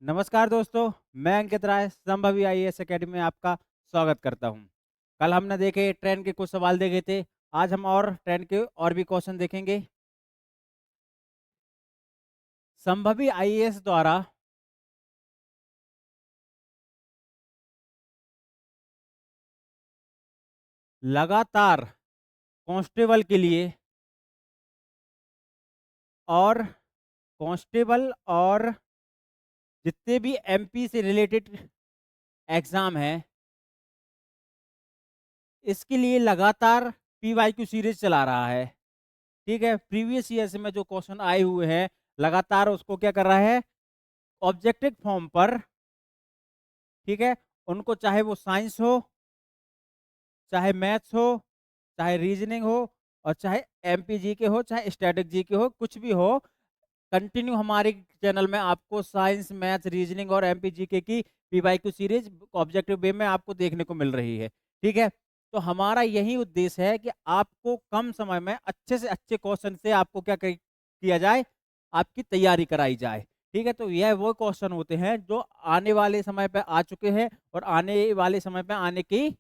नमस्कार दोस्तों, मैं अंकित राय संभवी आईएएस एकेडमी में आपका स्वागत करता हूं। कल हमने देखे ट्रेन के कुछ सवाल देखे थे। आज हम और ट्रेन के और भी क्वेश्चन देखेंगे। संभवी आईएएस द्वारा लगातार कांस्टेबल के लिए और कांस्टेबल और जितने भी एमपी से रिलेटेड एग्जाम हैं, इसके लिए लगातार पीवाईक्यू सीरीज चला रहा है। ठीक है, प्रीवियस ईयर में जो क्वेश्चन आए हुए हैं लगातार उसको क्या कर रहा है, ऑब्जेक्टिव फॉर्म पर, ठीक है, उनको चाहे वो साइंस हो, चाहे मैथ्स हो, चाहे रीजनिंग हो, और चाहे एमपीजी के हो, चाहे स्टैटिक जी के हो, कुछ भी हो, कंटिन्यू हमारे चैनल में आपको साइंस, मैथ्स, रीजनिंग और एमपीजी के की पीवाईक्यू सीरीज ऑब्जेक्टिव वे में आपको देखने को मिल रही है। ठीक है, तो हमारा यही उद्देश्य है कि आपको कम समय में अच्छे से अच्छे क्वेश्चन से आपको क्या किया जाए, आपकी तैयारी कराई जाए। ठीक है, तो यह वो क्वेश्चन होते हैं जो आने वाले समय पे आ चुके हैं और आने वाले समय पे आने की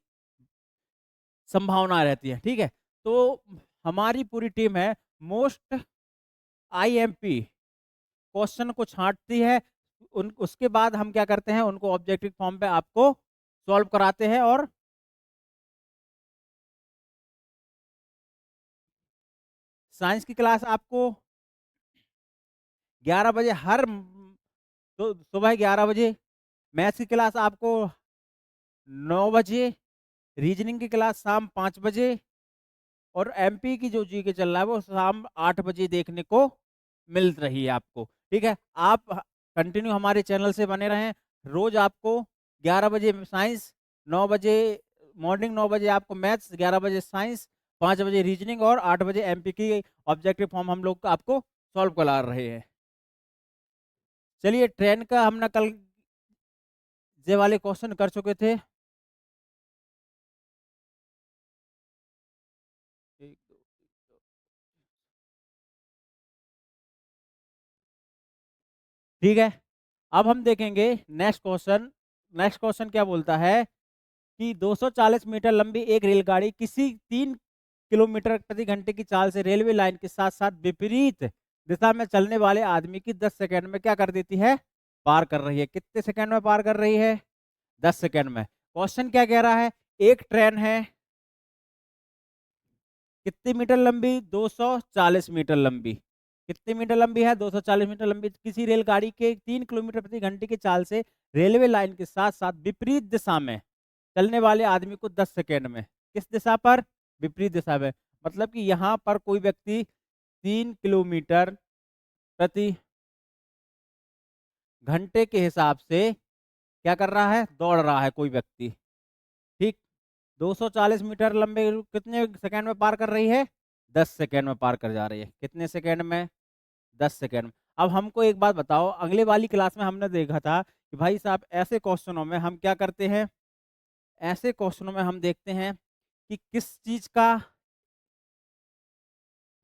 संभावना रहती है। ठीक है, तो हमारी पूरी टीम है मोस्ट आईएमपी क्वेश्चन को छांटती है। उसके बाद हम क्या करते हैं, उनको ऑब्जेक्टिव फॉर्म पे आपको सॉल्व कराते हैं। और साइंस की क्लास आपको 11 बजे तो सुबह 11 बजे, मैथ्स की क्लास आपको 9 बजे, रीजनिंग की क्लास शाम 5 बजे, और एमपी की जो जी के चल रहा है वो शाम 8 बजे देखने को मिल रही है आपको। ठीक है, आप कंटिन्यू हमारे चैनल से बने रहें। रोज आपको 11 बजे साइंस, 9 बजे मॉर्निंग, 9 बजे आपको मैथ्स, 11 बजे साइंस, 5 बजे रीजनिंग और 8 बजे एमपी की ऑब्जेक्टिव फॉर्म हम लोग आपको सॉल्व करा रहे हैं। चलिए, ट्रेन का हमने कल ये वाले क्वेश्चन कर चुके थे। एक, दो, ठीक है, अब हम देखेंगे नेक्स्ट क्वेश्चन। नेक्स्ट क्वेश्चन क्या बोलता है कि 240 मीटर लंबी एक रेलगाड़ी किसी 3 किलोमीटर प्रति घंटे की चाल से रेलवे लाइन के साथ साथ विपरीत दिशा में चलने वाले आदमी की 10 सेकंड में क्या कर देती है, पार कर रही है। कितने सेकंड में पार कर रही है? 10 सेकंड में। क्वेश्चन क्या कह रहा है, एक ट्रेन है कितनी मीटर लंबी, 240 मीटर लंबी। कितनी मीटर लंबी है? 240 मीटर लंबी। किसी रेलगाड़ी के 3 किलोमीटर प्रति घंटे की चाल से रेलवे लाइन के साथ साथ विपरीत दिशा में चलने वाले आदमी को 10 सेकेंड में, किस दिशा पर? विपरीत दिशा में। मतलब कि यहाँ पर कोई व्यक्ति 3 किलोमीटर प्रति घंटे के हिसाब से क्या कर रहा है, दौड़ रहा है कोई व्यक्ति। ठीक, 240 मीटर लंबे कितने सेकंड में पार कर रही है? 10 सेकंड में पार कर जा रही है। कितने सेकंड में? 10 सेकंड में। अब हमको एक बात बताओ, अगले वाली क्लास में हमने देखा था कि भाई साहब ऐसे क्वेश्चनों में हम क्या करते हैं, ऐसे क्वेश्चनों में हम देखते हैं कि किस चीज का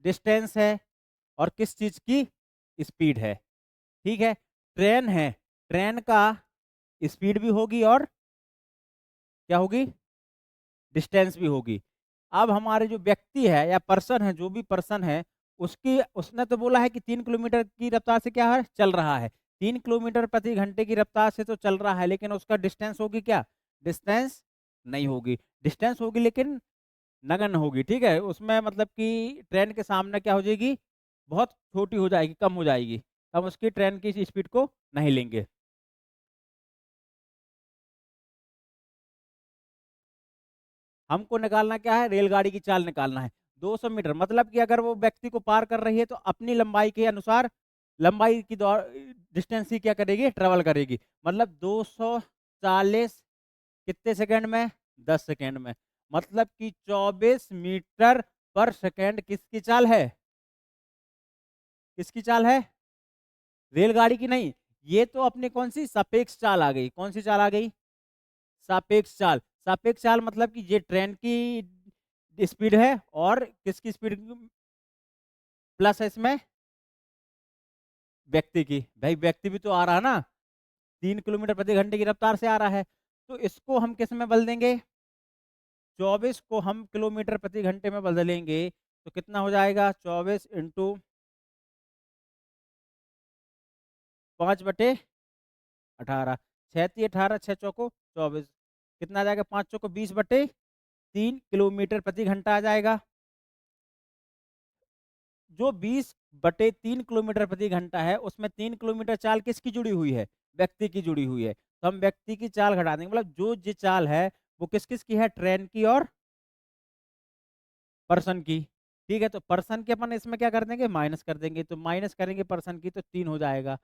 डिस्टेंस है और किस चीज की स्पीड है। ठीक है, ट्रेन है, ट्रेन का स्पीड भी होगी और क्या होगी, डिस्टेंस भी होगी। अब हमारे जो व्यक्ति है या पर्सन है, जो भी पर्सन है, उसकी उसने तो बोला है कि 3 किलोमीटर की रफ्तार से क्या है, चल रहा है। 3 किलोमीटर प्रति घंटे की रफ्तार से तो चल रहा है, लेकिन उसका डिस्टेंस होगी क्या? डिस्टेंस नहीं होगी। डिस्टेंस होगी लेकिन नगण्य होगी। ठीक है, उसमें मतलब कि ट्रेन के सामने क्या हो जाएगी, बहुत छोटी हो जाएगी, कम हो जाएगी। हम उसकी ट्रेन की स्पीड को नहीं लेंगे। हमको निकालना क्या है, रेलगाड़ी की चाल निकालना है। 200 मीटर मतलब कि अगर वो व्यक्ति को पार कर रही है तो अपनी लंबाई के अनुसार लंबाई की दौड़ डिस्टेंस ही क्या करेगी, ट्रेवल करेगी। मतलब 240 कितने सेकंड में? 10 सेकंड में। मतलब कि 24 मीटर पर सेकंड किसकी चाल है? किसकी चाल है? रेलगाड़ी की नहीं। ये तो अपनी कौन सी सापेक्ष चाल आ गई। कौन सी चाल आ गई? सापेक्ष चाल। सापेक्ष चाल मतलब कि ये ट्रेन की स्पीड है और किसकी स्पीड प्लस है इसमें? व्यक्ति की। भाई व्यक्ति भी तो आ रहा है ना, 3 किलोमीटर प्रति घंटे की रफ्तार से आ रहा है। तो इसको हम किस में बदल देंगे, 24 को हम किलोमीटर प्रति घंटे में बदलेंगे तो कितना हो जाएगा, 24 इंटू 5/18, 6×18, 6×4 24, कितना आ जाएगा, 5×4 20/3 किलोमीटर प्रति घंटा आ जाएगा। जो 20/3 किलोमीटर प्रति घंटा है उसमें 3 किलोमीटर चाल किसकी जुड़ी हुई है, व्यक्ति की जुड़ी हुई है। तो हम व्यक्ति की चाल घटा देंगे, मतलब जो ये चाल है वो किस किस की है, ट्रेन की और पर्सन की। ठीक है, तो पर्सन के अपन इसमें क्या कर देंगे, माइनस कर देंगे, तो माइनस करेंगे पर्सन की तो 3 हो जाएगा।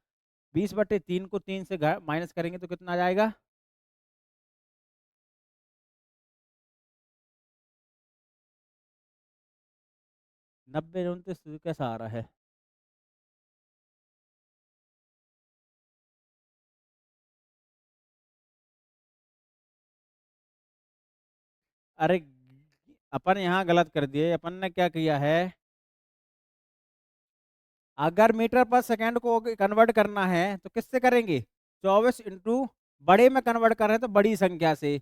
20/3 को 3 से माइनस करेंगे तो कितना आ जाएगा, 90 29 कैसा आ रहा है। अरे अपन यहाँ गलत कर दिए, अपन ने क्या किया है, अगर मीटर पर सेकंड को कन्वर्ट करना है तो किससे करेंगे, 24 इंटू बड़े में कन्वर्ट कर रहे हैं तो बड़ी संख्या से,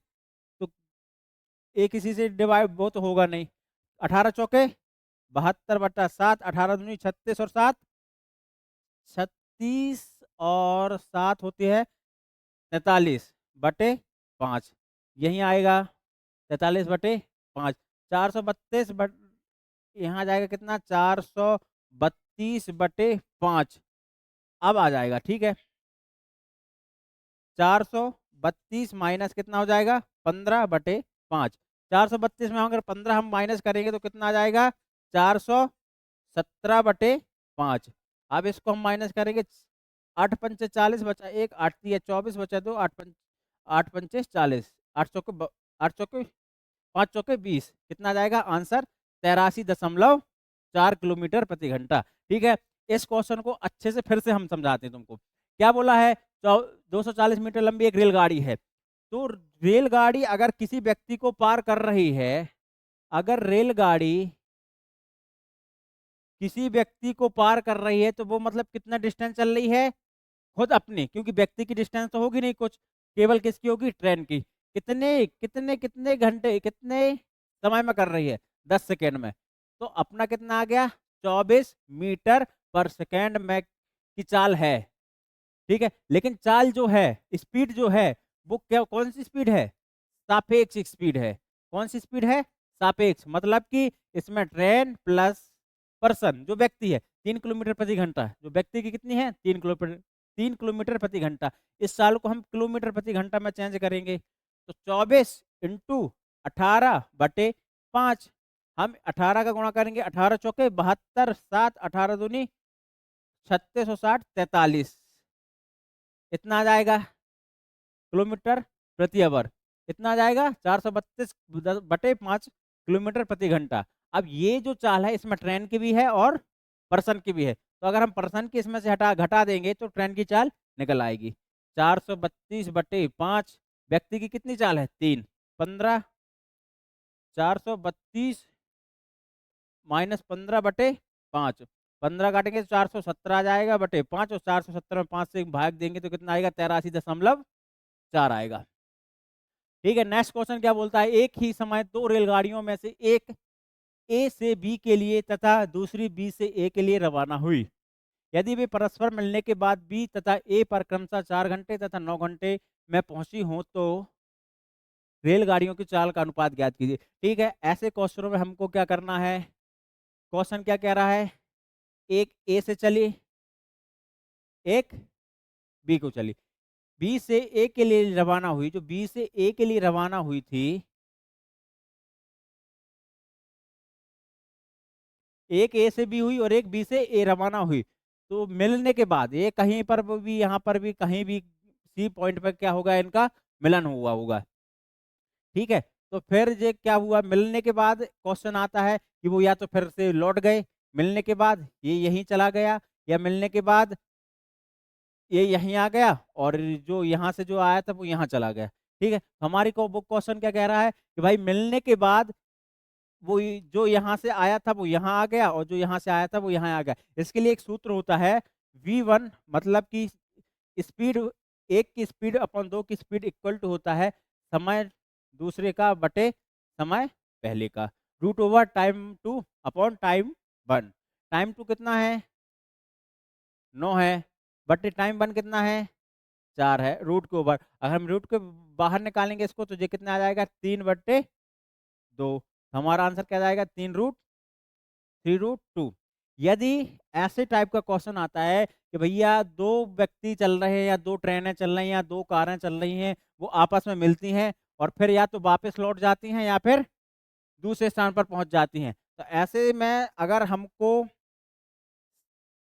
तो एक इसी से डिवाइड वो तो होगा नहीं। 18×4 72/7, 18×2 36 और 7 36 और 7 होती है 43/5, यही आएगा 43/5, 432 यहाँ जाएगा कितना, 432/5 अब आ जाएगा। ठीक है, 432 माइनस कितना हो जाएगा, 15/5, 432 में अगर 15 हम माइनस करेंगे तो कितना आ जाएगा, 417/5। अब इसको हम माइनस करेंगे, 8×5 40 बचा 1, 8×3 24 बचा 2, 8×5 40, 8 चौके 5×4 20, कितना आ जाएगा आंसर, 83.4 किलोमीटर प्रति घंटा। ठीक है, इस क्वेश्चन को अच्छे से फिर से हम समझाते हैं तुमको। क्या बोला है, 240 मीटर लंबी एक रेलगाड़ी है, तो रेलगाड़ी अगर किसी व्यक्ति को पार कर रही है, अगर रेलगाड़ी किसी व्यक्ति को पार कर रही है तो वो मतलब कितना डिस्टेंस चल रही है, खुद अपनी, क्योंकि व्यक्ति की डिस्टेंस तो होगी नहीं कुछ, केवल किसकी होगी, ट्रेन की। कितने कितने कितने घंटे कितने समय में कर रही है, 10 सेकेंड में। तो अपना कितना आ गया, 24 मीटर पर सेकेंड में की चाल है। ठीक है, लेकिन चाल जो है, स्पीड जो है, वो क्या, कौन सी स्पीड है, सापेक्ष स्पीड है। कौन सी स्पीड है, सापेक्ष, मतलब कि इसमें ट्रेन प्लस पर्सन जो व्यक्ति है 3 किलोमीटर प्रति घंटा, जो व्यक्ति की कितनी है, 3 किलोमीटर, 3 किलोमीटर प्रति घंटा। इस साल को हम किलोमीटर प्रति घंटा में चेंज करेंगे, तो 24 × 18/5, हम 18 का गुणा करेंगे, 18×4 72, 7 18×2 36 और 60 43, इतना आ जाएगा किलोमीटर प्रति आवर, इतना आ जाएगा 432/5 किलोमीटर प्रति घंटा। अब ये जो चाल है इसमें ट्रेन की भी है और पर्सन की भी है, तो अगर हम पर्सन की इसमें से हटा घटा देंगे तो ट्रेन की चाल निकल आएगी। 432/5, व्यक्ति की कितनी चाल है, 3, 15, 432 माइनस 15/5, 15 काटेंगे तो 417 आ जाएगा बटे 5, और 417 में 5 से भाग देंगे तो कितना आएगा, 83.4 आएगा। ठीक है, नेक्स्ट क्वेश्चन क्या बोलता है, एक ही समय दो रेलगाड़ियों में से एक ए से बी के लिए तथा दूसरी बी से ए के लिए रवाना हुई। यदि वे परस्पर मिलने के बाद बी तथा ए पर क्रमशः 4 घंटे तथा 9 घंटे में पहुंची हो तो रेलगाड़ियों की चाल का अनुपात ज्ञात कीजिए। ठीक है, ऐसे क्वेश्चनों में हमको क्या करना है, क्वेश्चन क्या कह रहा है, एक ए से चली, एक बी को चली, बी से ए के लिए रवाना हुई, जो बी से ए के लिए रवाना हुई थी, एक ए से बी हुई और एक बी से ए रवाना हुई, तो मिलने के बाद ये कहीं पर भी, यहाँ पर भी, कहीं भी सी पॉइंट पर क्या होगा, इनका मिलन हुआ होगा। ठीक है, तो फिर ये क्या हुआ, मिलने के बाद क्वेश्चन आता है कि वो या तो फिर से लौट गए, मिलने के बाद ये यहीं चला गया, या मिलने के बाद ये यहीं आ गया और जो यहाँ से जो आया था वो यहाँ चला गया। ठीक है, हमारी को वो क्वेश्चन क्या कह रहा है कि भाई मिलने के बाद वो जो यहाँ से आया था वो यहाँ आ गया और जो यहाँ से आया था वो यहाँ आ गया। इसके लिए एक सूत्र होता है V1, मतलब कि स्पीड एक की स्पीड अपॉन दो की स्पीड इक्वल टू होता है समय दूसरे का बटे समय पहले का, root over time two upon time one. Time two कितना है 9 है, बटे टाइम वन कितना है 4 है, रूट के ऊपर अगर हम रूट के बाहर निकालेंगे इसको तो ये कितना आ जाएगा 3/2। हमारा आंसर क्या जाएगा 3√2। यदि ऐसे टाइप का क्वेश्चन आता है कि भैया दो व्यक्ति चल रहे हैं या दो ट्रेनें चल रही हैं या दो कारें चल रही हैं, वो आपस में मिलती हैं और फिर या तो वापस लौट जाती हैं या फिर दूसरे स्थान पर पहुंच जाती हैं, तो ऐसे में अगर हमको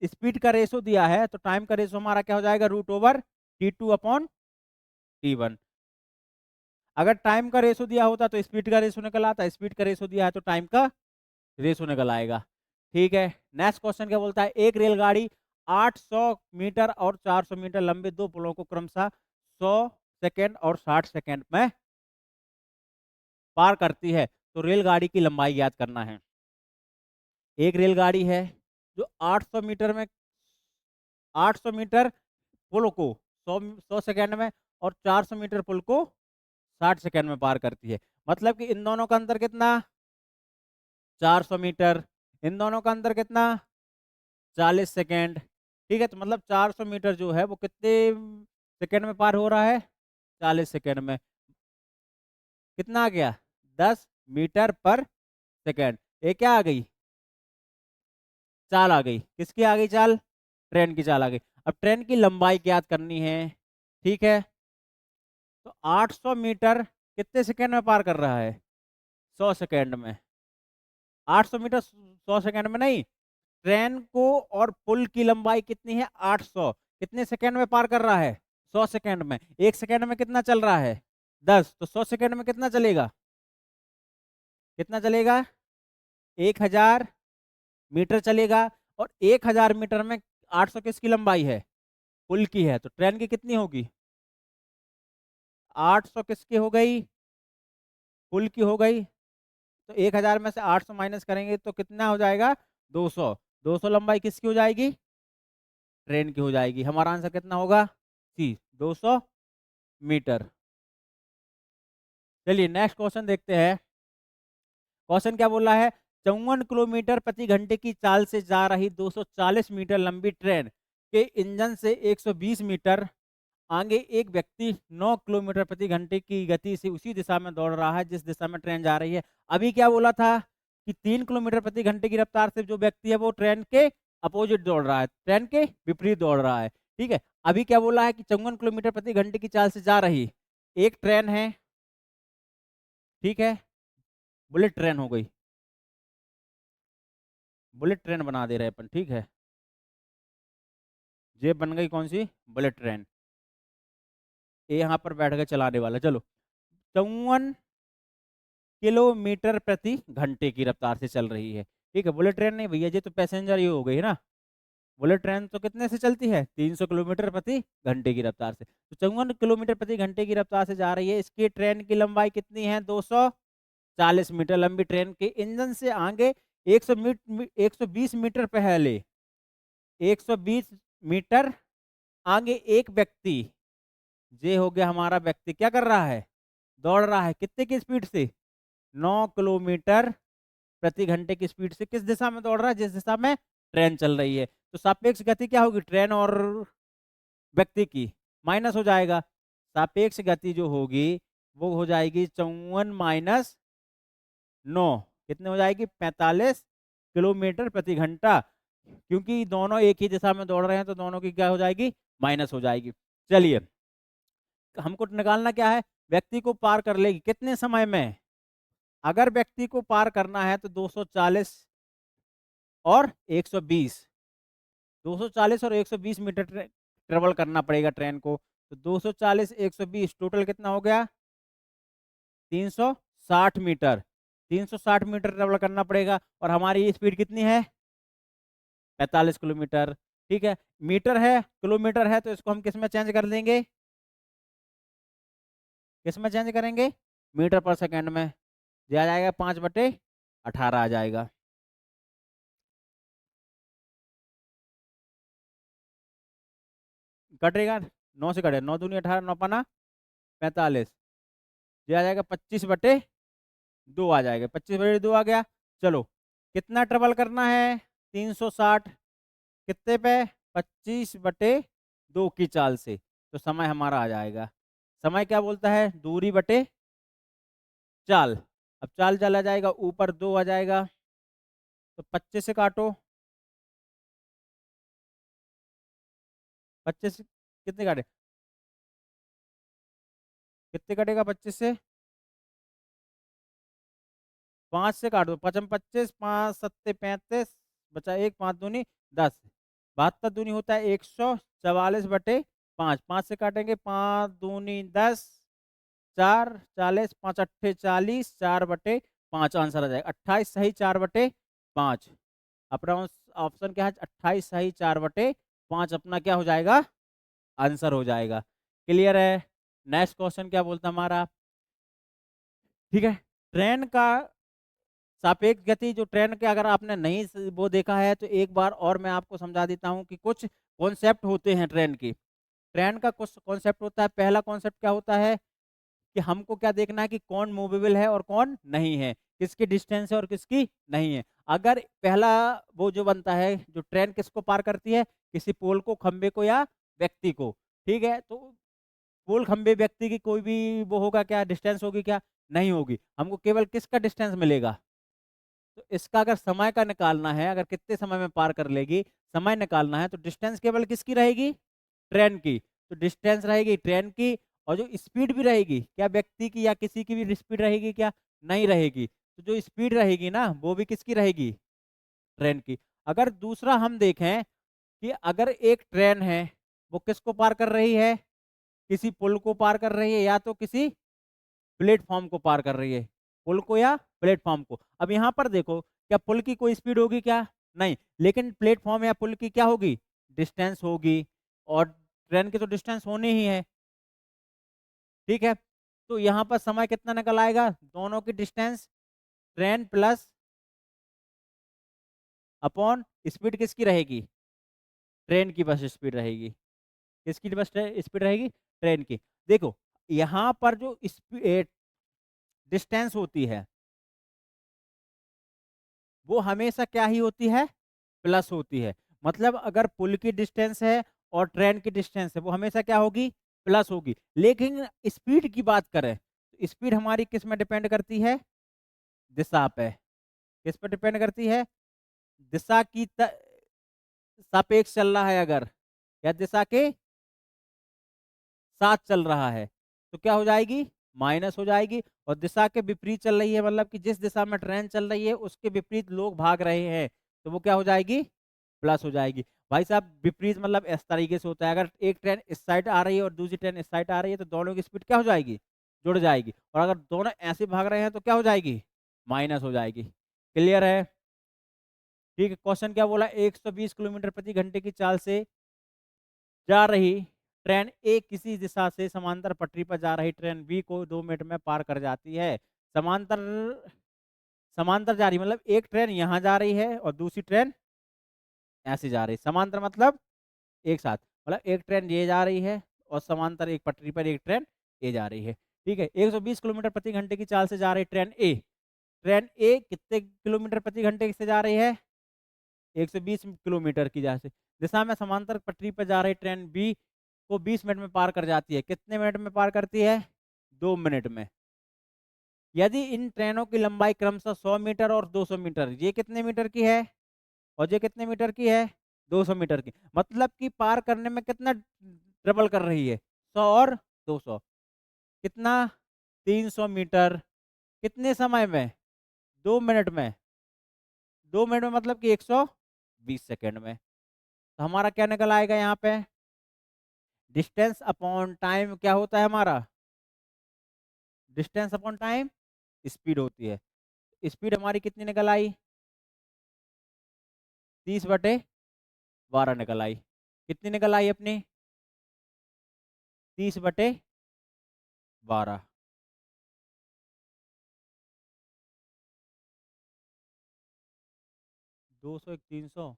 स्पीड का रेशो दिया है तो टाइम का रेशो हमारा क्या हो जाएगा √T2/T1। अगर टाइम का रेशो दिया होता तो स्पीड का रेशो निकल आता, स्पीड का रेशो दिया है तो टाइम का रेशो निकल आएगा। ठीक है, नेक्स्ट क्वेश्चन क्या बोलता है, एक रेलगाड़ी 800 मीटर और 400 मीटर लंबे दो पुलों को क्रमशः 100 सेकेंड और 60 सेकेंड में पार करती है, तो रेलगाड़ी की लंबाई याद करना है। एक रेलगाड़ी है जो 800 मीटर में 800 मीटर पुल को 100 सेकेंड में और 400 मीटर पुल को 60 सेकेंड में पार करती है, मतलब कि इन दोनों का अंतर कितना 400 मीटर, इन दोनों का अंतर कितना 40 सेकेंड। ठीक है, तो मतलब 400 मीटर जो है वो कितने सेकेंड में पार हो रहा है 40 सेकेंड में। कितना आ गया 10 मीटर पर सेकेंड। ये क्या आ गई चाल आ गई, किसकी आ गई चाल ट्रेन की चाल आ गई। अब ट्रेन की लंबाई याद करनी है। ठीक है, तो 800 मीटर कितने सेकेंड में पार कर रहा है 100 सेकेंड में। 800 मीटर 100 सेकेंड में नहीं, ट्रेन को और पुल की लंबाई कितनी है 800, कितने सेकेंड में पार कर रहा है 100 सेकेंड में। एक सेकेंड में कितना चल रहा है 10, तो 100 सेकेंड में कितना चलेगा कितना चलेगा 1000 मीटर चलेगा। और 1000 मीटर में 800 किसकी लंबाई है पुल की है, तो ट्रेन की कितनी होगी 800 किसकी हो गई पुल की हो गई। तो 1000 में से 800 माइनस करेंगे तो कितना हो जाएगा 200। 200 लंबाई किसकी हो जाएगी ट्रेन की हो जाएगी। हमारा आंसर कितना होगा सी 200 मीटर। चलिए नेक्स्ट क्वेश्चन देखते हैं। क्वेश्चन क्या बोल रहा है, 54 किलोमीटर प्रति घंटे की चाल से जा रही 240 मीटर लंबी ट्रेन के इंजन से 120 मीटर आगे एक व्यक्ति 9 किलोमीटर प्रति घंटे की गति से उसी दिशा में दौड़ रहा है जिस दिशा में ट्रेन जा रही है। अभी क्या बोला था कि 3 किलोमीटर प्रति घंटे की रफ्तार से जो व्यक्ति है वो ट्रेन के अपोजिट दौड़ रहा है, ट्रेन के विपरीत दौड़ रहा है। ठीक है, अभी क्या बोला है कि 54 किलोमीटर प्रति घंटे की चाल से जा रही एक ट्रेन है। ठीक है, बुलेट ट्रेन हो गई, बुलेट ट्रेन बना दे रहे अपन। ठीक है, ये बन गई कौन सी बुलेट ट्रेन, ये यहाँ पर बैठ के चलाने वाला। चलो 54 किलोमीटर प्रति घंटे की रफ्तार से चल रही है। ठीक है, बुलेट ट्रेन नहीं भैया, ये तो पैसेंजर ही हो गई है ना। बुलेट ट्रेन तो कितने से चलती है 300 किलोमीटर प्रति घंटे की रफ्तार से, तो 54 किलोमीटर प्रति घंटे की रफ्तार से जा रही है। इसकी ट्रेन की लंबाई कितनी है 240 मीटर लंबी ट्रेन के इंजन से आगे 120 मीटर पहले 120 मीटर आगे एक व्यक्ति, ये हो गया हमारा व्यक्ति, क्या कर रहा है दौड़ रहा है कितने की स्पीड से 9 किलोमीटर प्रति घंटे की स्पीड से। किस दिशा में दौड़ रहा है जिस दिशा में ट्रेन चल रही है। तो सापेक्ष गति क्या होगी ट्रेन और व्यक्ति की माइनस हो जाएगा। सापेक्ष गति जो होगी वो हो जाएगी 54 माइनस 9, कितने हो जाएगी 45 किलोमीटर प्रति घंटा। क्योंकि दोनों एक ही दिशा में दौड़ रहे हैं तो दोनों की क्या हो जाएगी माइनस हो जाएगी। चलिए हमको निकालना क्या है, व्यक्ति को पार कर लेगी कितने समय में। अगर व्यक्ति को पार करना है तो 240 और 120, 240 और 120 मीटर ट्रेवल करना पड़ेगा ट्रेन को। तो 240 120 टोटल कितना हो गया 360 मीटर, 360 मीटर ट्रेवल करना पड़ेगा। और हमारी स्पीड कितनी है 45 किलोमीटर। ठीक है, मीटर है किलोमीटर है तो इसको हम किस में चेंज कर देंगे, किस में चेंज करेंगे मीटर पर सेकेंड में। दिया जाएगा 5/18 आ जाएगा। कटेगा 9 से कटे, 9 दूनी 18, 9 पाना 45, ये आ जाएगा 25/2 आ जाएगा, 25/2 आ गया। चलो कितना ट्रेवल करना है, 360, कितने पे, 25/2 की चाल से, तो समय हमारा आ जाएगा। समय क्या बोलता है, दूरी बटे चाल। अब चाल चला जाएगा ऊपर, 2 आ जाएगा, तो 25 से काटो, 25 कितने काटे, कितने कटेगा 25 से, 5 से काटो, 25, 5 सत्ते 35, बचा एक, 5 दूनी 10, 72 दूनी होता है 144/5, 5 से काटेंगे, 5 दूनी 10, 4 40, 5 अट्ठे 40, 4/5 आंसर आ जाएगा, 28 सही 4/5। अपना ऑप्शन क्या है, 28 सही 4/5 अपना क्या हो जाएगा, आंसर हो जाएगा। क्लियर है। नेक्स्ट क्वेश्चन क्या बोलता है हमारा, ठीक है, ट्रेन का सापेक्ष गति, जो ट्रेन के अगर आपने नहीं वो देखा है तो एक बार और मैं आपको समझा देता हूँ कि कुछ कॉन्सेप्ट होते हैं ट्रेन की। ट्रेन का कुछ कॉन्सेप्ट होता है, पहला कॉन्सेप्ट क्या होता है कि हमको क्या देखना है कि कौन मूवेबल है और कौन नहीं है, किसकी डिस्टेंस है और किसकी नहीं है। अगर पहला वो जो बनता है, जो ट्रेन किसको पार करती है, किसी पोल को, खंबे को या व्यक्ति को, ठीक है, तो पोल खंबे व्यक्ति की कोई भी वो होगा क्या, डिस्टेंस होगी क्या, नहीं होगी, हमको केवल किसका डिस्टेंस मिलेगा। तो इसका अगर समय का निकालना है, अगर कितने समय में पार कर लेगी, समय निकालना है, तो डिस्टेंस केवल किसकी रहेगी, ट्रेन की। तो डिस्टेंस रहेगी ट्रेन की, और जो स्पीड भी रहेगी, क्या व्यक्ति की या किसी की भी स्पीड रहेगी क्या, नहीं रहेगी। तो जो स्पीड रहेगी ना, वो भी किसकी रहेगी, ट्रेन की। अगर दूसरा हम देखें कि अगर एक ट्रेन है, वो किसको पार कर रही है, किसी पुल को पार कर रही है या तो किसी प्लेटफॉर्म को पार कर रही है, पुल को या प्लेटफॉर्म को। अब यहाँ पर देखो, क्या पुल की कोई स्पीड होगी क्या, नहीं, लेकिन प्लेटफॉर्म या पुल की क्या होगी, डिस्टेंस होगी, और ट्रेन की तो डिस्टेंस होनी ही है, ठीक है। तो यहाँ पर समय कितना निकल आएगा, दोनों की distance, train plus upon speed किसकी रहेगी, ट्रेन की बस स्पीड रहेगी, किसकी बस स्पीड रहेगी, ट्रेन की। देखो यहाँ पर जो डिस्टेंस होती है, वो हमेशा क्या ही होती है, प्लस होती है। मतलब अगर पुल की डिस्टेंस है और ट्रेन की डिस्टेंस है, वो हमेशा क्या होगी, प्लस होगी। लेकिन स्पीड की बात करें, तो स्पीड हमारी किस में डिपेंड करती है, दिशा पे। किस पे डिपेंड करती है, दिशा की सापेक्ष चल रहा है अगर, या दिशा के साथ चल रहा है, तो क्या हो जाएगी, माइनस हो जाएगी। और दिशा के विपरीत चल रही है, मतलब कि जिस दिशा में ट्रेन चल रही है उसके विपरीत लोग भाग रहे हैं, तो वो क्या हो जाएगी, प्लस हो जाएगी। भाई साहब विपरीत मतलब इस तरीके से होता है, अगर एक ट्रेन इस साइड आ रही है और दूसरी ट्रेन इस साइड आ रही है, तो दोनों की स्पीड क्या हो जाएगी, जुड़ जाएगी। और अगर दोनों ऐसे भाग रहे हैं तो क्या हो जाएगी, माइनस हो जाएगी। क्लियर है। ठीक है, क्वेश्चन क्या बोला, 120 किलोमीटर प्रति घंटे की चाल से जा रही ट्रेन ए किसी दिशा से समांतर पटरी पर जा रही ट्रेन बी को 2 मिनट में पार कर जाती है। समांतर, समांतर जा रही मतलब एक ट्रेन यहाँ जा रही है और दूसरी ट्रेन ऐसे जा रही है। समांतर मतलब एक साथ, मतलब एक ट्रेन ये जा रही है और समांतर एक पटरी पर एक ट्रेन ए जा रही है। ठीक है, 120 किलोमीटर प्रति घंटे की चाल से जा रही ट्रेन ए, ट्रेन ए कितने किलोमीटर प्रति घंटे से जा रही है, 120 किलोमीटर की दिशा में समांतर पटरी पर जा रही ट्रेन बी को 20 मिनट में पार कर जाती है। कितने मिनट में पार करती है, 2 मिनट में। यदि इन ट्रेनों की लंबाई क्रमशः 100 मीटर और 200 मीटर, ये कितने मीटर की है और ये कितने मीटर की है, 200 मीटर की, मतलब कि पार करने में कितना ट्रेवल कर रही है, 100 और 200, कितना, 300 मीटर, कितने समय में, 2 मिनट में, 2 मिनट में मतलब कि 120 सेकेंड में। तो हमारा क्या निकल आएगा यहाँ पे, डिस्टेंस अपॉन टाइम क्या होता है हमारा, डिस्टेंस अपॉन टाइम स्पीड होती है। स्पीड हमारी कितनी निकल आई, 30/12 निकल आई। कितनी निकल आई अपनी, 30/12। 200 एक 300,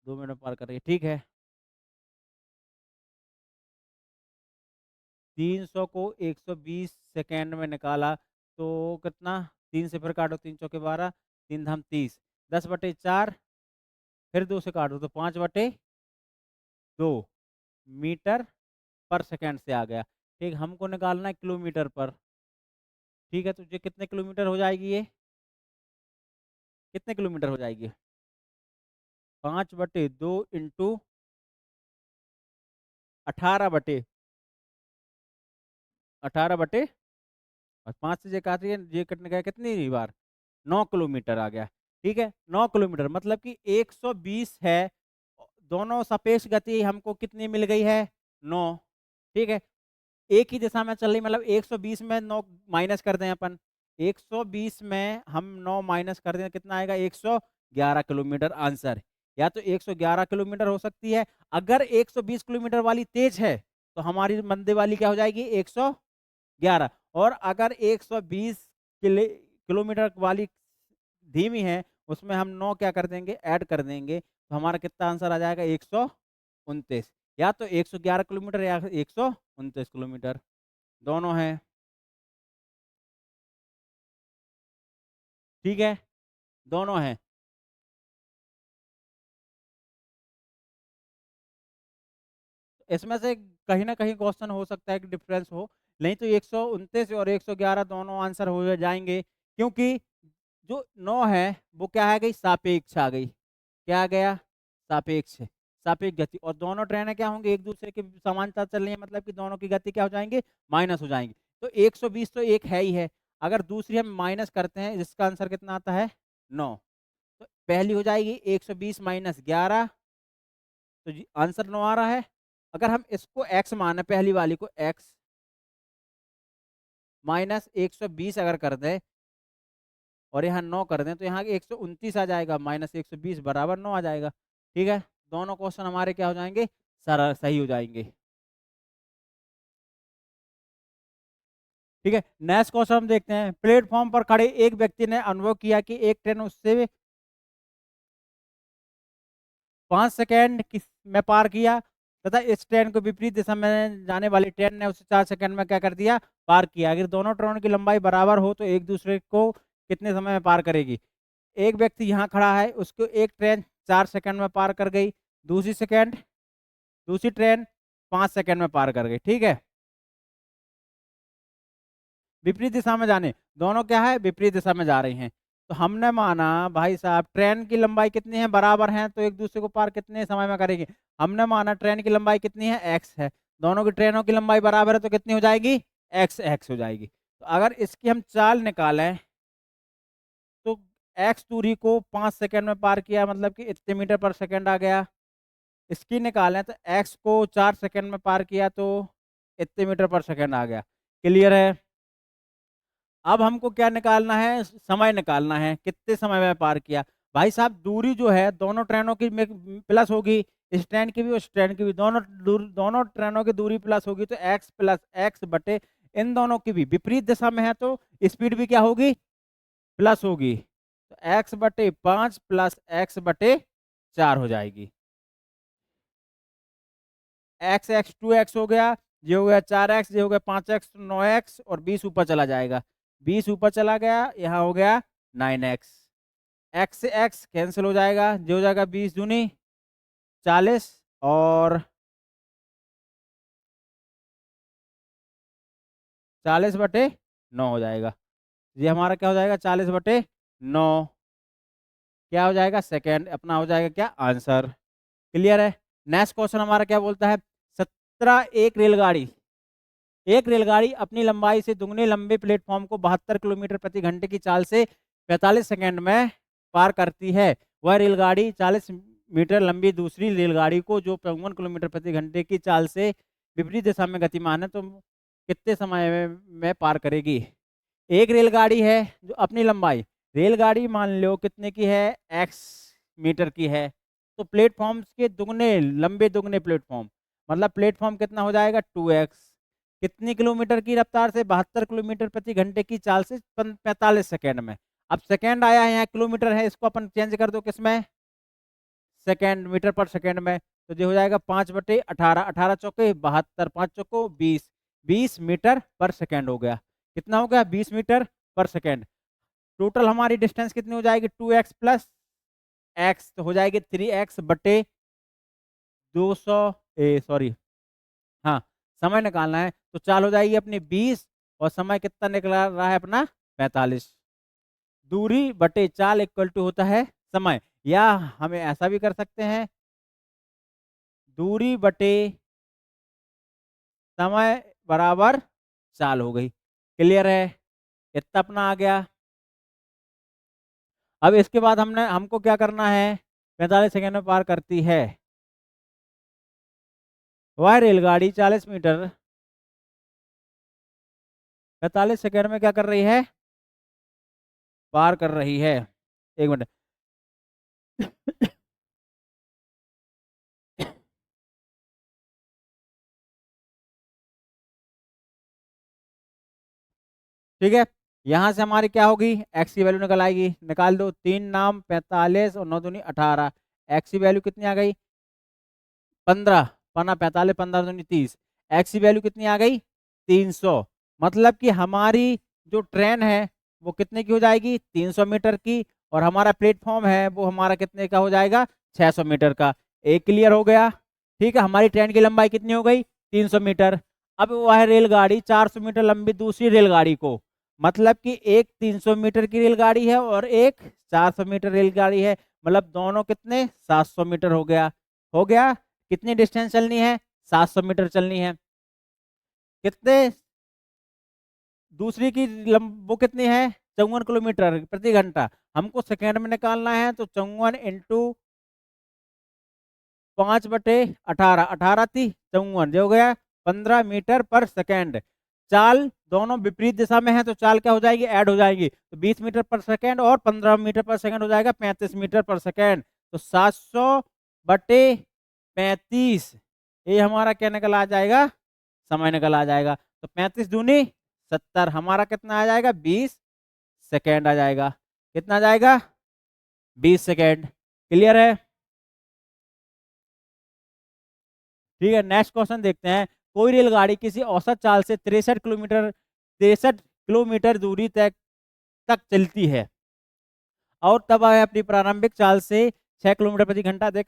2 मिनट में पार कर रही है, ठीक है। 300 को 120 सेकेंड में निकाला तो कितना, 3 से फिर काटो, 3 चौके 12, 3 धाम 30, 10/4, फिर 2 से काटो तो 5/2 मीटर पर सेकेंड से आ गया। ठीक, हमको निकालना है किलोमीटर पर। ठीक है, तो ये कितने किलोमीटर हो जाएगी, ये कितने किलोमीटर हो जाएगी? 5/2 इंटू 18/18 और 5 से ये काटिए, ये कटने गया कितनी बार, 9 किलोमीटर आ गया। ठीक है, 9 किलोमीटर मतलब कि 120 है, दोनों सापेक्ष गति हमको कितनी मिल गई है, 9। ठीक है, एक ही दिशा में चल रही, मतलब 120 में 9 माइनस कर दें अपन, 120 में हम 9 माइनस कर दें कितना आएगा, 111 किलोमीटर आंसर। या तो 111 किलोमीटर हो सकती है, अगर 120 किलोमीटर वाली तेज है तो हमारी मंदे वाली क्या हो जाएगी, 111। और अगर 120 किलोमीटर वाली धीमी है, उसमें हम 9 क्या कर देंगे, ऐड कर देंगे, तो हमारा कितना आंसर आ जाएगा, 129। या तो 111 किलोमीटर या 129 किलोमीटर, दोनों हैं। ठीक है, दोनों हैं। इसमें से कहीं ना कहीं क्वेश्चन हो सकता है कि डिफरेंस हो, नहीं तो 129 और 111 दोनों आंसर हो जाएंगे, क्योंकि जो 9 है वो क्या है गई, सापेक्ष आ गई। क्या आ गया, सापेक्ष, सापेक्ष गति। और दोनों ट्रेनें क्या होंगी, एक दूसरे के समांतर चल रही है, मतलब कि दोनों की गति क्या हो जाएंगे, माइनस हो जाएंगी। तो 120 तो एक है ही है, अगर दूसरी हम माइनस करते हैं, जिसका आंसर कितना आता है, 9। तो पहली हो जाएगी 120 माइनस 11, तो जी आंसर 9 आ रहा है। अगर हम इसको x माने, पहली वाली को x माइनस 120 अगर कर दें और यहाँ 9 कर दें, तो यहाँ 129 आ जाएगा, माइनस 120 बराबर 9 आ जाएगा। ठीक है, दोनों क्वेश्चन हमारे क्या हो जाएंगे, सारा सही हो जाएंगे। ठीक है, नेक्स्ट क्वेश्चन हम देखते हैं। प्लेटफॉर्म पर खड़े एक व्यक्ति ने अनुभव किया कि एक ट्रेन उससे 5 सेकेंड में पार किया, तथा इस ट्रेन को विपरीत दिशा में जाने वाली ट्रेन ने उसे 4 सेकेंड में क्या कर दिया, पार किया। अगर दोनों ट्रेनों की लंबाई बराबर हो तो एक दूसरे को कितने समय में पार करेगी? एक व्यक्ति यहाँ खड़ा है, उसको एक ट्रेन 4 सेकेंड में पार कर गई, दूसरी ट्रेन 5 सेकेंड में पार कर गई। ठीक है, विपरीत दिशा में जाने, दोनों क्या है, विपरीत दिशा में जा रही हैं। तो हमने माना भाई साहब ट्रेन की लंबाई कितनी है, बराबर है, तो एक दूसरे को पार कितने समय में करेगी। हमने माना ट्रेन की लंबाई कितनी है, एक्स है, दोनों की ट्रेनों की लंबाई बराबर है, तो कितनी हो जाएगी, एक्स एक्स हो जाएगी। तो अगर इसकी हम चाल निकालें तो एक्स दूरी को 5 सेकेंड में पार किया, मतलब कि इतने मीटर पर सेकेंड आ गया। इसकी निकालें तो एक्स को 4 सेकेंड में पार किया तो इतने मीटर पर सेकेंड आ गया। क्लियर है? अब हमको क्या निकालना है, समय निकालना है, कितने समय में पार किया। भाई साहब दूरी जो है दोनों ट्रेनों की में प्लस होगी, इस ट्रेन की भी उस ट्रेन की भी, दोनों ट्रेनों की दूरी प्लस होगी, तो x प्लस एक्स बटे इन दोनों की भी विपरीत दिशा में है, तो स्पीड भी क्या होगी, प्लस होगी। तो x/5 प्लस x/4 हो जाएगी। x 2x हो गया, ये हो गया 4x, ये हो गया 5x, 9x और 20 ऊपर चला जाएगा, 20 ऊपर चला गया, यहाँ हो गया 9x। x से x कैंसिल हो जाएगा, जो हो जाएगा 20 दूनी 40 और 40/9 हो जाएगा। ये हमारा क्या हो जाएगा, 40/9 क्या हो जाएगा, सेकेंड, अपना हो जाएगा क्या, आंसर। क्लियर है? नेक्स्ट क्वेश्चन हमारा क्या बोलता है, 17 एक रेलगाड़ी अपनी लंबाई से दुगने लंबे प्लेटफॉर्म को 72 किलोमीटर प्रति घंटे की चाल से 45 सेकंड में पार करती है। वह रेलगाड़ी 40 मीटर लंबी दूसरी रेलगाड़ी को जो 55 किलोमीटर प्रति घंटे की चाल से विपरीत दिशा में गतिमान है, तो कितने समय में पार करेगी? एक रेलगाड़ी है जो अपनी लंबाई, रेलगाड़ी मान लो कितने की है, x मीटर की है, तो प्लेटफॉर्म के दुगने लंबे दुगने प्लेटफॉर्म, मतलब प्लेटफॉर्म कितना हो जाएगा, 2x। कितनी किलोमीटर की रफ्तार से, 72 किलोमीटर प्रति घंटे की चाल से 45 सेकेंड में। अब सेकेंड आया है, यहाँ किलोमीटर है, इसको अपन चेंज कर दो किसमें, सेकेंड, मीटर पर सेकेंड में। तो जो हो जाएगा 5/18, 18 चौके 72, 5 चौको 20, 20 मीटर पर सेकेंड हो गया। कितना हो गया? 20 मीटर पर सेकेंड। टोटल हमारी डिस्टेंस कितनी हो जाएगी? 2x प्लस एक्स, तो हो जाएगी 3x बटे 200, सॉरी, हाँ, समय निकालना है तो चाल हो जाएगी अपनी 20 और समय कितना निकला रहा है अपना? 45। दूरी बटे चाल इक्वल टू होता है समय, या हमें ऐसा भी कर सकते हैं, दूरी बटे समय बराबर चाल हो गई। क्लियर है? इतना अपना आ गया। अब इसके बाद हमको क्या करना है? 45 सेकंड में पार करती है वह रेलगाड़ी 40 मीटर 45 सेकंड में क्या कर रही है? पार कर रही है। एक मिनट। ठीक है, यहाँ से हमारी क्या होगी? एक्स की वैल्यू निकल आएगी। निकाल दो। 3 नाम 45 और 9 दूनी 18। एक्स की वैल्यू कितनी आ गई? 15। पन्ना 45, 15 दूनी 30। एक्स की वैल्यू कितनी आ गई? 300। मतलब कि हमारी जो ट्रेन है वो कितने की हो जाएगी? 300 मीटर की। और हमारा प्लेटफॉर्म है वो हमारा कितने का हो जाएगा? 600 मीटर का। एक क्लियर हो गया। ठीक है, हमारी ट्रेन की लंबाई कितनी हो गई? 300 मीटर। अब वह रेलगाड़ी 400 मीटर लंबी दूसरी रेलगाड़ी को, मतलब कि एक 300 मीटर की रेलगाड़ी है और एक 400 मीटर रेलगाड़ी है, मतलब दोनों कितने? 700 मीटर हो गया। हो गया। कितनी डिस्टेंस चलनी है? 700 मीटर चलनी है। कितने? दूसरी की वो कितनी है? 54 किलोमीटर प्रति घंटा। हमको सेकेंड में निकालना है तो 54 इंटू 5/18, 18 थी 54 जो हो गया 15 मीटर पर सेकेंड। चाल दोनों विपरीत दिशा में है तो चाल क्या हो जाएगी? ऐड हो जाएगी। तो 20 मीटर पर सेकेंड और 15 मीटर पर सेकेंड हो जाएगा 35 मीटर पर सेकेंड। तो 700/35, ये हमारा क्या निकल आ जाएगा? समय निकल आ जाएगा। तो 35 दूनी 70, हमारा कितना आ जाएगा? 20 सेकेंड आ जाएगा। कितना आ जाएगा? 20 सेकेंड। क्लियर है? ठीक है, नेक्स्ट क्वेश्चन देखते हैं। कोई रेलगाड़ी किसी औसत चाल से 63 किलोमीटर दूरी तक तक चलती है और तब वह अपनी प्रारंभिक चाल से 6 किलोमीटर प्रति घंटा तक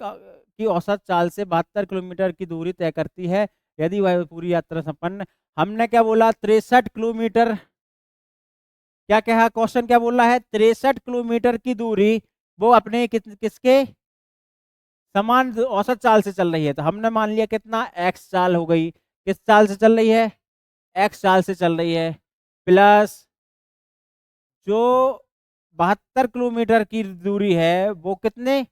की औसत चाल से 72 किलोमीटर की दूरी तय करती है। यदि वह पूरी यात्रा संपन्न, हमने क्या बोला? 63 किलोमीटर। क्या कहा? क्वेश्चन क्या बोल रहा है? 63 किलोमीटर की दूरी वो अपने किसके समान औसत चाल से चल रही है। तो हमने मान लिया कितना? एक्स चाल हो गई। किस चाल से चल रही है? एक्स चाल से चल रही है। प्लस जो 72 किलोमीटर की दूरी है वो कितने?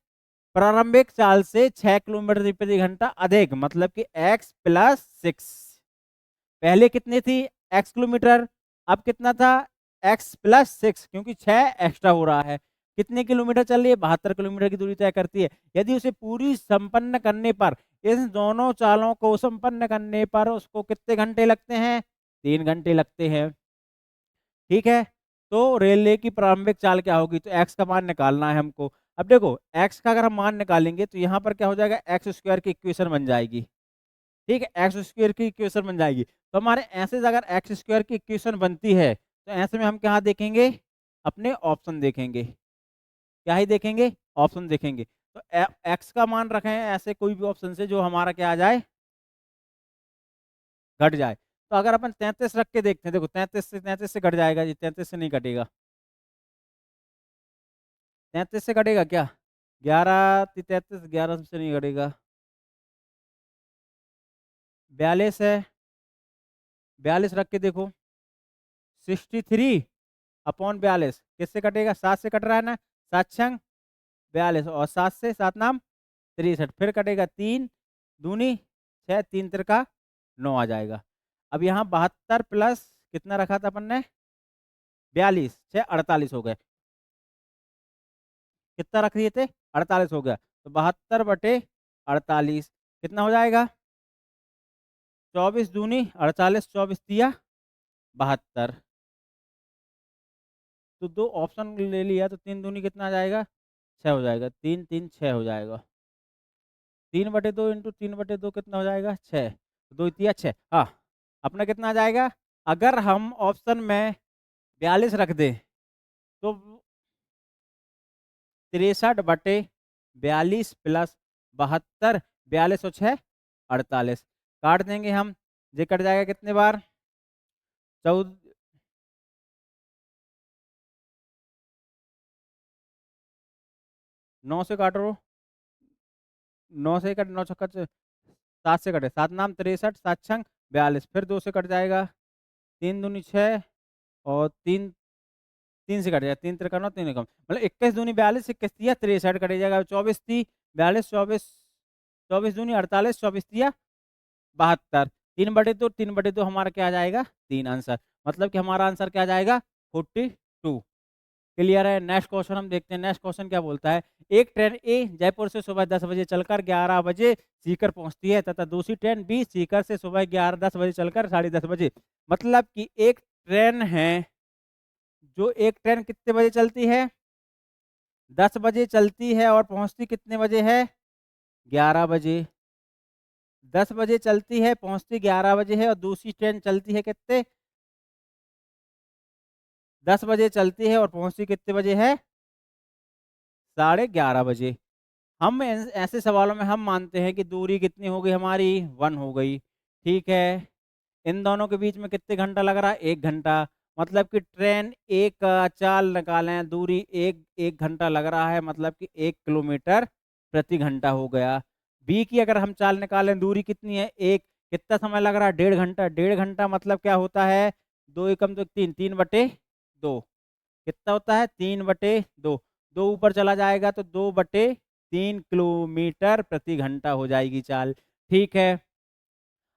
प्रारंभिक चाल से 6 किलोमीटर प्रति घंटा अधिक, मतलब कि x प्लस 6। पहले कितनी थी? x kilometre. अब कितना था? x प्लस 6, क्योंकि 6 एक्स्ट्रा हो रहा है। कितने किलोमीटर चल रही है? 72 किलोमीटर की दूरी तय करती है। यदि उसे पूरी संपन्न करने पर, इन दोनों चालों को संपन्न करने पर उसको कितने घंटे लगते हैं? 3 घंटे लगते हैं। ठीक है, तो रेलवे की प्रारंभिक चाल क्या होगी? तो एक्स का मान निकालना है हमको। अब देखो, एक्स का अगर हम मान निकालेंगे तो यहाँ पर क्या हो जाएगा? एक्स स्क्वायर की इक्वेशन बन जाएगी। ठीक है, एक्स स्क्वायर की इक्वेशन बन जाएगी। तो हमारे ऐसे अगर एक्स स्क्वायर की इक्वेशन बनती है तो ऐसे में हम क्या देखेंगे? अपने ऑप्शन देखेंगे। क्या ही देखेंगे? ऑप्शन देखेंगे। तो एक्स का मान रखें ऐसे कोई भी ऑप्शन से जो हमारा क्या आ जाए? घट जाए। तो अगर अपन 33 रख के देखते हैं, देखो 33 से घट जाएगा जी, 33 से नहीं घटेगा। 33 से कटेगा क्या? 33, 11 से नहीं कटेगा। 42 है, 42 रख के देखो। 63/42 किससे कटेगा? 7 से कट रहा है ना। 7 छंग 42 और 7 से 7 नाम 63, फिर कटेगा 3 दूनी 6, 3 तिरका 9 आ जाएगा। अब यहाँ 72 प्लस कितना रखा था अपन ने? 42, 6 48 हो गए। कितना रख दिए थे? 48 हो गया। तो 72/48 कितना हो जाएगा? 24 दूनी 48, 24 दिया 72। तो दो ऑप्शन ले लिया तो 3 दूनी कितना आ जाएगा? 6 हो जाएगा। 3 3 6 हो जाएगा। 3/2 इंटू 3/2 कितना हो जाएगा? 6। 2 तिया 6। हाँ, अपना कितना आ जाएगा, अगर हम ऑप्शन में 42 रख दें तो 63/42 प्लस 72, 42 और 6 48, काट देंगे हम, ये कट जाएगा कितने बार, 14, 9 से काटो, 9 से कट, 9 छक्का 7 से कटे, 7 नाम 63, 7 छंग 42, फिर 2 से कट जाएगा, 3 दूनी 6 और 3, 3 से कट जाएगा, 3 तिरका 3 कम, मतलब 21 दूनी 42, 21 तिया 63 कटे जाएगा, 24 ती 42, 24, 24 दूनी 48, 24 तिया 72, 3/2, 3/2 हमारा क्या आ जाएगा, 3 आंसर, मतलब कि हमारा आंसर क्या आ जाएगा, 42। क्लियर है। नेक्स्ट क्वेश्चन हम देखते हैं। नेक्स्ट क्वेश्चन क्या बोलता है, एक ट्रेन ए जयपुर से सुबह 10 बजे चलकर 11 बजे सीकर पहुंचती है तथा दूसरी ट्रेन बी सीकर से सुबह 10 बजे चलकर 10:30 बजे, मतलब कि एक ट्रेन है, जो एक ट्रेन कितने बजे चलती है, 10 बजे चलती है और पहुंचती कितने बजे है, 11 बजे। 10 बजे चलती है, पहुंचती 11 बजे है, और दूसरी ट्रेन चलती है कितने, 10 बजे चलती है और पहुंचती कितने बजे है, 11:30 बजे। हम ऐसे सवालों में हम मानते हैं कि दूरी कितनी हो गई हमारी, 1 हो गई, ठीक है। इन दोनों के बीच में कितने घंटा लग रहा है, 1 घंटा, मतलब कि ट्रेन एक का चाल निकालें, दूरी एक घंटा लग रहा है, मतलब कि 1 किलोमीटर प्रति घंटा हो गया। बी की अगर हम चाल निकालें, दूरी कितनी है, एक, कितना समय लग रहा है, 1.5 घंटा, 1.5 घंटा मतलब क्या होता है, 2 एकम तो 3, 3/2, कितना होता है, 3/2, 2 ऊपर चला जाएगा तो 2/3 किलोमीटर प्रति घंटा हो जाएगी चाल, ठीक है।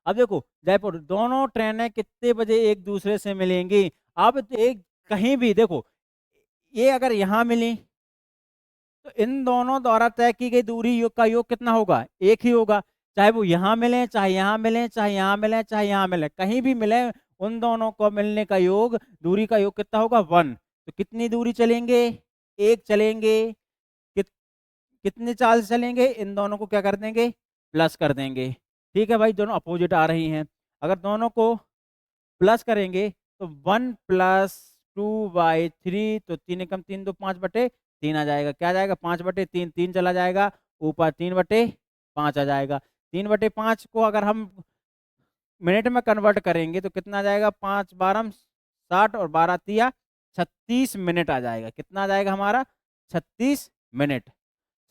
अब देखो जयपुर, दोनों ट्रेनें कितने बजे एक दूसरे से मिलेंगी, अब तो एक कहीं भी देखो, ये अगर यहाँ मिली तो इन दोनों द्वारा तय की गई दूरी योग का योग कितना होगा, एक ही होगा, चाहे वो यहाँ मिले, चाहे यहाँ मिले, चाहे यहाँ मिले, चाहे यहाँ मिले, कहीं भी मिले, उन दोनों को मिलने का योग, दूरी का योग कितना होगा, 1। तो कितनी दूरी चलेंगे, एक चलेंगे, कित, कितनी चाल से चलेंगे, इन दोनों को क्या कर देंगे, प्लस कर देंगे, ठीक है भाई, दोनों अपोजिट आ रही हैं, अगर दोनों को प्लस करेंगे तो 1+2/3, तो 3 एकम 3, 2 5/3 आ जाएगा, क्या आ जाएगा, 5/3, 3 चला जाएगा ऊपर, 3/5 आ जाएगा। 3/5 को अगर हम मिनट में कन्वर्ट करेंगे तो कितना आ जाएगा, 5×12 = 60 और 12×3 = 36 मिनट आ जाएगा, कितना आ जाएगा हमारा, 36 मिनट।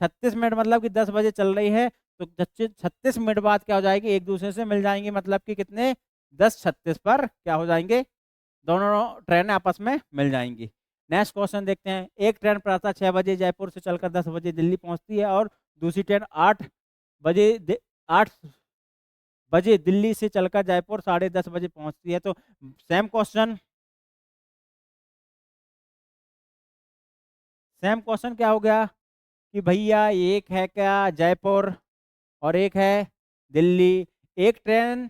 36 मिनट मतलब कि 10 बजे चल रही है, तो 36 मिनट बाद क्या हो जाएगी, एक दूसरे से मिल जाएंगे, मतलब कि कितने, 10:36 पर क्या हो जाएंगे, दोनों ट्रेनें आपस में मिल जाएंगी। नेक्स्ट क्वेश्चन देखते हैं, एक ट्रेन प्रातः 6 बजे जयपुर से चलकर 10 बजे दिल्ली पहुंचती है और दूसरी ट्रेन 8 बजे दिल्ली से चलकर जयपुर 10:30 बजे पहुंचती है, तो सेम क्वेश्चन क्या हो गया कि भैया एक है क्या जयपुर और एक है दिल्ली, एक ट्रेन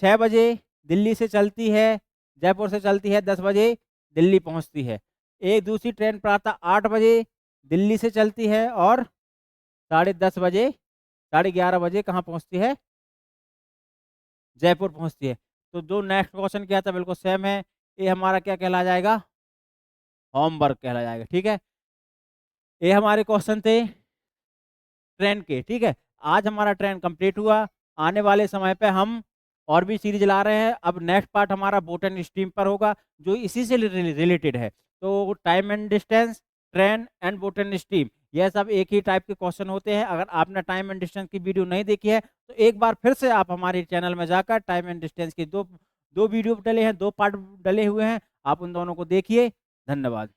6 बजे दिल्ली से चलती है, जयपुर से चलती है, 10 बजे दिल्ली पहुंचती है, एक दूसरी ट्रेन प्रातः 8 बजे दिल्ली से चलती है और 10:30 बजे, 11:30 बजे कहाँ पहुंचती है, जयपुर पहुंचती है। तो जो नेक्स्ट क्वेश्चन क्या था बिल्कुल सेम है, ये हमारा क्या कहला जाएगा, होमवर्क कहला जाएगा, ठीक है। ये हमारे क्वेश्चन थे ट्रेन के, ठीक है। आज हमारा ट्रेन कंप्लीट हुआ, आने वाले समय पे हम और भी सीरीज ला रहे हैं। अब नेक्स्ट पार्ट हमारा बोट एंड स्टीम पर होगा, जो इसी से रिलेटेड है। तो time and distance, train and boat and steam, यह सब एक ही टाइप के क्वेश्चन होते हैं। अगर आपने टाइम एंड डिस्टेंस की वीडियो नहीं देखी है तो एक बार फिर से आप हमारे चैनल में जाकर टाइम एंड डिस्टेंस की दो वीडियो डले हैं, 2 पार्ट डले हुए हैं, आप उन दोनों को देखिए। धन्यवाद।